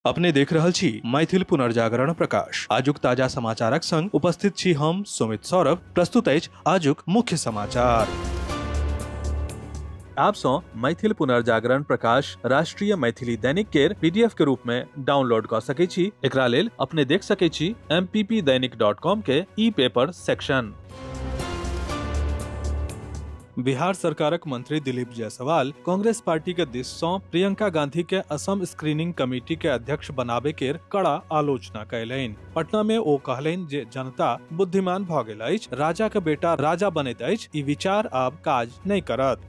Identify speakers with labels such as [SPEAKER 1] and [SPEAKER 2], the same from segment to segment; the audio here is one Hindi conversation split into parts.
[SPEAKER 1] अपने देख रहल छी मैथिल पुनर्जागरण प्रकाश। आजुक ताजा समाचारक संग उपस्थित छी हम सुमित सौरभ। प्रस्तुत अछि आजुक मुख्य समाचार। आप सो मैथिल पुनर्जागरण प्रकाश राष्ट्रीय मैथिली दैनिक केर पीडीएफ के रूप में डाउनलोड कर सकै छी। एकरा लेल अपने देख सकै छी mppdainik.com के ई पेपर सेक्शन। बिहार सरकारक मंत्री दिलीप जायसवाल कांग्रेस पार्टी के दिस सँ प्रियंका गांधी के असम स्क्रीनिंग कमेटी के अध्यक्ष बनाबे केर कड़ा आलोचना कयलनि। पटना में ओ कहलनि जे जनता बुद्धिमान भऽ गेल अछि, राजा के बेटा राजा बनैत अछि, ई विचार आब काज नहि करत।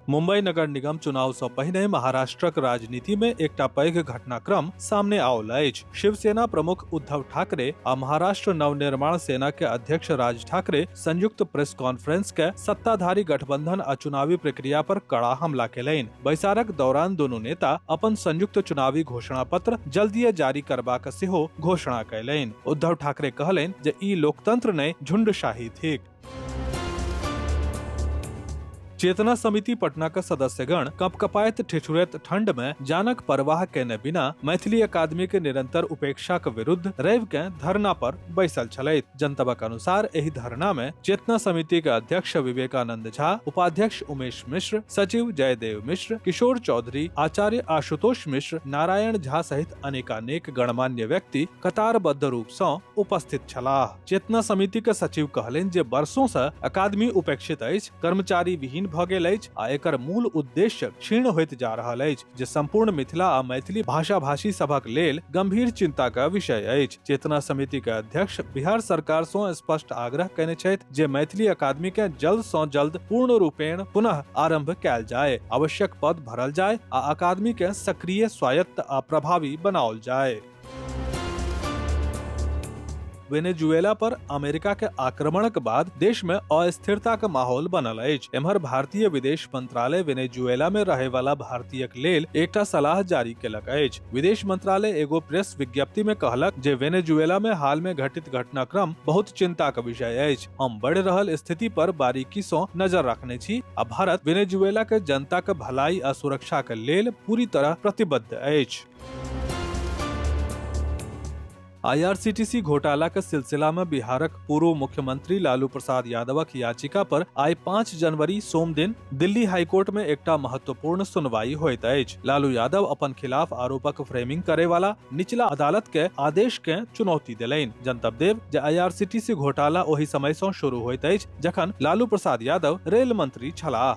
[SPEAKER 1] मुंबई नगर निगम चुनाव सँ पहिने महाराष्ट्रक राजनीति में एकटा पैघ घटनाक्रम सामने आयल अछि। शिवसेना प्रमुख उद्धव ठाकरे आ महाराष्ट्र नवनिर्माण सेना के अध्यक्ष राज ठाकरे संयुक्त प्रेस कॉन्फ्रेंस के सत्ताधारी गठबंधन आ चुनावी प्रक्रिया पर कड़ा हमला केलनि। बैसारक दौरान दुनू नेता अपन संयुक्त चुनावी घोषणा पत्र जल्दीए जारी करबाक सेहो घोषणा कयलनि। उद्धव ठाकरे कहलनि जे ई लोकतंत्र नहि झुंडशाही थिक। चेतना समिति पटना का सदस्यगण कपकपाइत ठिठुरैत ठंड में जानक परवाह केने बिना मैथिली अकादमी के निरंतर उपेक्षा के विरुद्ध रवि के धरना पर बैसल छलथि। जनतबक अनुसार एहि धरना में चेतना समिति के अध्यक्ष विवेकानंद झा, उपाध्यक्ष उमेश मिश्र, सचिव जयदेव मिश्र, किशोर चौधरी, आचार्य आशुतोष मिश्र, नारायण झा सहित अनेकानेक गणमान्य व्यक्ति कतारबद्ध रूप सँ उपस्थित छलाह। चेतना समिति के सचिव कहलनि जे वर्षों से अकादमी उपेक्षित अछि, कर्मचारी विहीन भऽ गेल अछि आ एकर मूल उद्देश्य क्षीण होइत जा रहल अछि, जे संपूर्ण मिथिला आ मैथिली भाषा भाषी सभक लेल गंभीर चिंता का विषय अछि। चेतना समिति के अध्यक्ष बिहार सरकार सँ स्पष्ट आग्रह कयने छथि जे मैथिली अकादमी के जल्द सँ जल्द पूर्ण रूपेण पुनः आरंभ कयल जाय, आवश्यक पद भरल जाय आ अकादमी के सक्रिय, स्वायत्त आ प्रभावी बनाओल जाय। वेनेजुएला पर अमेरिका के आक्रमणक बाद देश में अस्थिरता का माहौल बनल अछि। एम्हर भारतीय विदेश मंत्रालय वेनेजुएला में रहे वाला भारतीयक लेल एकटा सलाह जारी केलक अछि। विदेश मंत्रालय एगो प्रेस विज्ञप्ति में कहलक जे वेनेजुएला में हाल में घटित घटनाक्रम बहुत चिंता का विषय अछि। हम बढ़ि रहल स्थिति पर बारीकी सँ नजर रखने छी आ भारत वेनेजुएला के जनता के भलाई आ सुरक्षा के लेल पूरी तरह प्रतिबद्ध अछि। IRCTC घोटाला के सिलसिला में बिहारक पूर्व मुख्यमंत्री लालू प्रसाद यादवक याचिका पर आइ 5 जनवरी सोम दिन दिल्ली हाईकोर्ट में एकटा महत्वपूर्ण सुनवाई होइत अछि। लालू यादव अपन खिलाफ आरोपक फ्रेमिंग करे वाला निचला अदालत के आदेश के चुनौती देलनि। जनतब देव जे IRCTC घोटाला ओहि समय सँ शुरू होइत अछि जखन लालू प्रसाद यादव रेल मंत्री छलाह।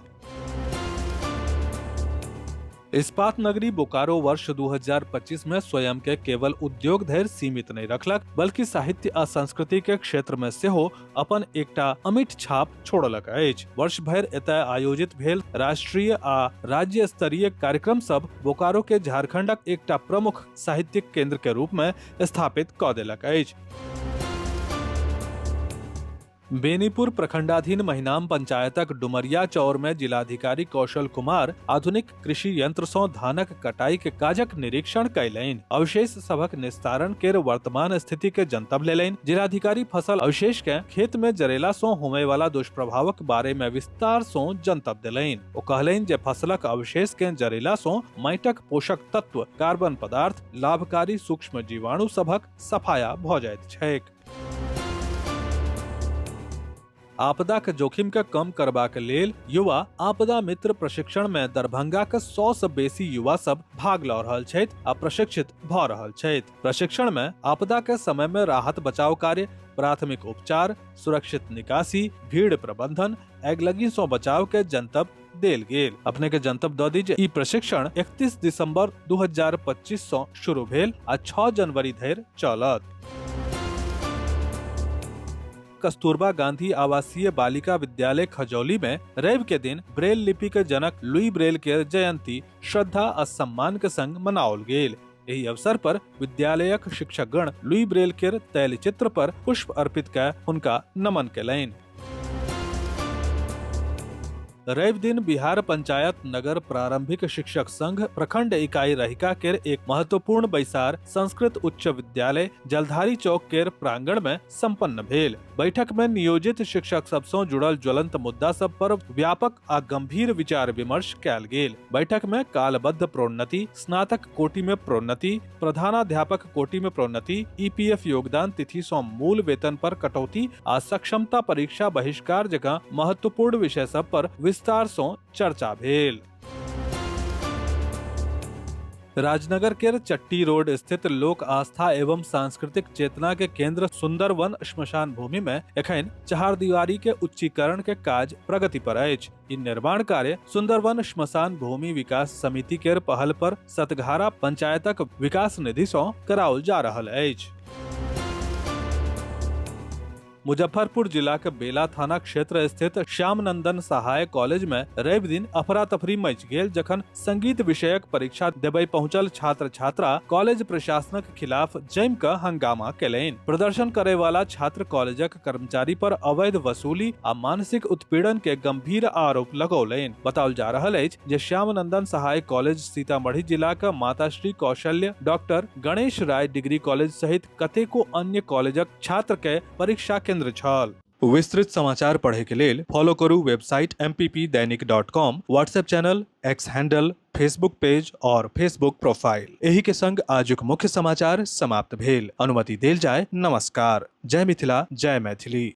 [SPEAKER 1] इस्पात नगरी बोकारो वर्ष 2025 में स्वयं के केवल उद्योग धरि सीमित नहीं रखलक, बल्कि साहित्य आ संस्कृति के क्षेत्र में सेहो अपन एकटा अमिट छाप छोड़लक अछि। वर्ष भरि एतय आयोजित भेल राष्ट्रीय आ राज्य स्तरीय कार्यक्रम सब बोकारो के झारखंडक एकटा प्रमुख साहित्यिक केंद्र के रूप में स्थापित कऽ देलक अछि। बेनीपुर प्रखंडाधीन महिनाम पंचायतक डुमरिया चौर में जिलाधिकारी कौशल कुमार आधुनिक कृषि यंत्र सँ धानक कटाई के काजक निरीक्षण कयलनि। अवशेष सभक निस्तारण केर वर्तमान स्थिति के जनतब लेलनि। जिलाधिकारी फसल अवशेष के खेत में जरेला सँ होमय वाला दुष्प्रभावक बारे में विस्तार सँ जनतब देलनि। ओ कहलनि जे फसलक अवशेष के जरेला सँ माटिक पोषक तत्व, कार्बन पदार्थ, लाभकारी सूक्ष्म जीवाणु सभक सफाया भऽ जाइत छैक। आपदा के जोखिम के कम करबाक लेल युवा आपदा मित्र प्रशिक्षण में दरभंगा के 100 से बेसी युवा सब भाग लऽ रहल छथि आ प्रशिक्षित भऽ रहल छथि। प्रशिक्षण में आपदा के समय में राहत बचाव कार्य, प्राथमिक उपचार, सुरक्षित निकासी, भीड़ प्रबंधन, आगिलगी सँ बचाव के जनतब देल गेल। अपने के जनतब दऽ दी जे ई प्रशिक्षण 31 दिसंबर 2025 सँ शुरू भेल आ 6 जनवरी धरि चलत। कस्तूरबा गांधी आवासीय बालिका विद्यालय खजौली में रवि के दिन ब्रेल लिपि के जनक लुई ब्रेल के जयंती श्रद्धा आ सम्मान के संग मनाओल गेल। एहि अवसर पर विद्यालयक शिक्षकगण लुई ब्रेल के तैलचित्र पर पुष्प अर्पित कऽ हुनका नमन केलनि। रवि दिन बिहार पंचायत नगर प्रारंभिक शिक्षक संघ प्रखंड इकाई रहिका केर एक महत्वपूर्ण बैसार संस्कृत उच्च विद्यालय जलधारी चौक केर प्रांगण में संपन्न भेल। बैठक में नियोजित शिक्षक सब सँ जुड़ल ज्वलंत मुद्दा सब पर व्यापक आ गंभीर विचार विमर्श कयल गेल। बैठक में कालबद्ध प्रोन्नति, स्नातक कोटि में प्रोन्नति, प्रधानाध्यापक कोटि में प्रोन्नति, ईपीएफ योगदान तिथि सँ मूल वेतन पर कटौती आ सक्षमता परीक्षा बहिष्कार जकाँ महत्वपूर्ण विषय सब पर विस्तार सँ चर्चा भेल। राजनगर केर चट्टी रोड स्थित लोक आस्था एवं सांस्कृतिक चेतना के केंद्र सुंदरवन श्मशान भूमि में एखन चहारदीवारी के उच्चीकरण के काज प्रगति पर अछि। ई निर्माण कार्य सुंदरवन श्मशान भूमि विकास समिति केर पहल पर सतघारा पंचायतक विकास निधि सँ कराओल जा रहल अछि। मुजफ्फरपुर जिला के बेला थाना क्षेत्र स्थित श्यामनंदन सहाय कॉलेज में रवि दिन अफरा तफरी मच गेल जखन संगीत विषयक परीक्षा देबय पहुंचल छात्र छात्रा कॉलेज प्रशासनक खिलाफ जमि कऽ हंगामा केलनि। प्रदर्शन करय वाला छात्र कॉलेजक कर्मचारी पर अवैध वसूली आ मानसिक उत्पीड़न के गंभीर आरोप लगौलनि। बताओल जा रहल अछि जे श्यामनंदन सहाय कॉलेज सीतामढ़ी जिला के माताश्री कौशल्य डॉक्टर गणेश राय डिग्री कॉलेज सहित कतेको अन्य कॉलेजक छात्र के परीक्षा केंद्र छल। विस्तृत समाचार पढ़े के लेल फॉलो करू वेबसाइट mppदैनिक.com, WhatsApp channel, X handle, Facebook page और फेसबुक प्रोफाइल। एही के संग आजुक मुख्य समाचार समाप्त भेल। अनुमति देल जाय। नमस्कार। जय मिथिला, जय मैथिली।